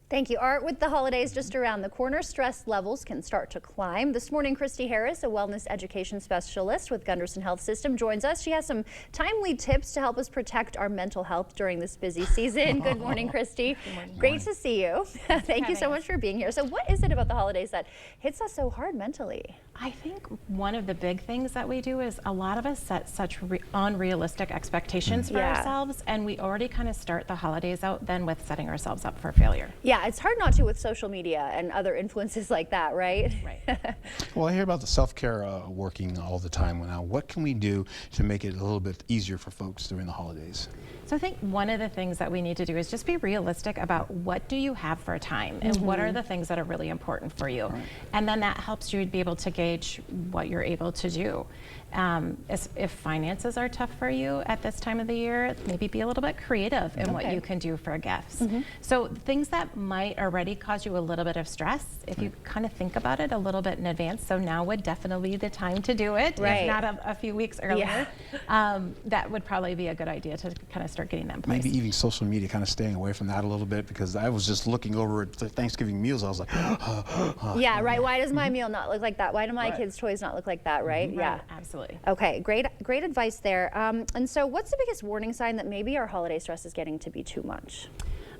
Thank you, Art. With the holidays just around the corner, stress levels can start to climb. This morning, Christy Harris, a wellness education specialist with Gunderson Health System, joins us. She has some timely tips to help us protect our mental health during this busy season. Good morning, Christy. Good morning. Great to see you. Thank you so much for being here. So what is it about the holidays that hits us so hard mentally? I think one of the big things that we do is a lot of us set such unrealistic expectations for ourselves, and we already kind of start the holidays out then with setting ourselves up for failure. Yeah, it's hard not to with social media and other influences like that, right? Right. Well, I hear about the self-care working all the time now. What can we do to make it a little bit easier for folks during the holidays? So I think one of the things that we need to do is just be realistic about what do you have for time and what are the things that are really important for you. Right. And then that helps you be able to gauge what you're able to do. If finances are tough for you at this time of the year, maybe be a little bit creative in what you can do for gifts. So things that might already cause you a little bit of stress, if you kind of think about it a little bit in advance, so now would definitely be the time to do it, if not a few weeks earlier. That would probably be a good idea to kind of start getting that in place. Maybe even social media, kind of staying away from that a little bit, because I was just looking over at the Thanksgiving meals. I was like, yeah, right. Why does my meal not look like that? Why do my kids' toys not look like that, right? Right, absolutely. Okay, great advice there. And so what's the biggest warning sign that maybe our holiday stress is getting to be too much?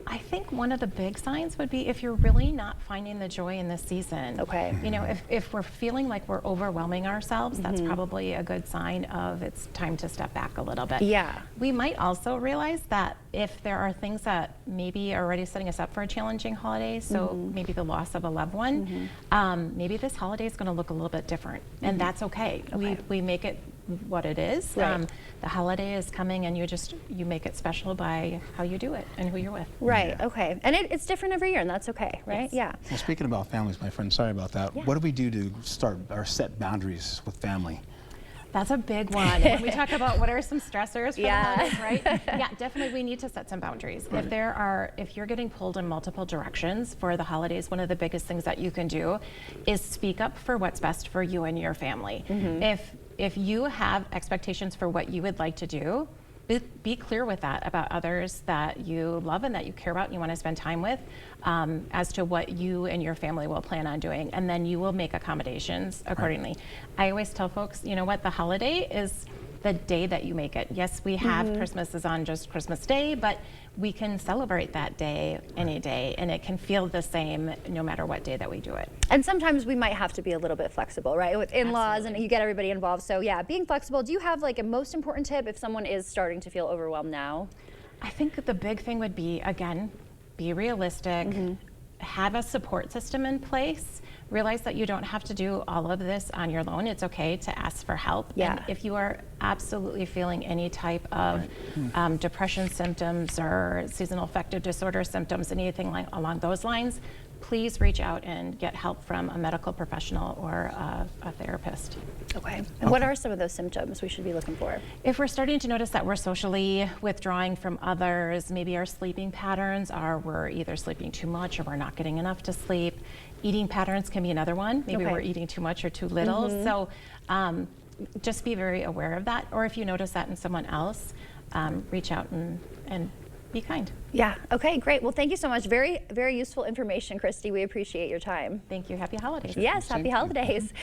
I think one of the big signs would be if you're really not finding the joy in this season. Okay. You know, if we're feeling like we're overwhelming ourselves, that's probably a good sign of it's time to step back a little bit. Yeah. We might also realize that if there are things that maybe are already setting us up for a challenging holiday, so maybe the loss of a loved one, maybe this holiday is going to look a little bit different, and that's okay. We make it what it is. Right. The holiday is coming, and you make it special by how you do it and who you're with. Right, okay. And it's different every year, and that's okay, right? Yes. Yeah. well, speaking about families, my friend, sorry about that. Yeah. What do we do to start or set boundaries with family? That's a big one. When we talk about what are some stressors for the holidays, right? Yeah, definitely we need to set some boundaries. If you're getting pulled in multiple directions for the holidays, one of the biggest things that you can do is speak up for what's best for you and your family. If you have expectations for what you would like to do, be clear with that about others that you love and that you care about and you want to spend time with, as to what you and your family will plan on doing, and then you will make accommodations accordingly. I always tell folks, you know what, the holiday is the day that you make it. Yes, we have Christmas is on just Christmas Day, but we can celebrate that day any day, and it can feel the same no matter what day that we do it. And sometimes we might have to be a little bit flexible, right? With in-laws and you get everybody involved. So yeah, being flexible. Do you have like a most important tip if someone is starting to feel overwhelmed now? I think the big thing would be, again, be realistic, have a support system in place, realize that you don't have to do all of this on your own. It's okay to ask for help. Yeah. And if you are absolutely feeling any type of depression symptoms or seasonal affective disorder symptoms, anything along those lines, please reach out and get help from a medical professional or a therapist. Okay. And what are some of those symptoms we should be looking for? If we're starting to notice that we're socially withdrawing from others, maybe our sleeping patterns are we're either sleeping too much or we're not getting enough to sleep. Eating patterns can be another one. Maybe we're eating too much or too little. So just be very aware of that. Or if you notice that in someone else, reach out and be kind. Yeah. Okay, great. Well, thank you so much. Very, very useful information, Christy. We appreciate your time. Thank you. Happy holidays. Yes, happy holidays.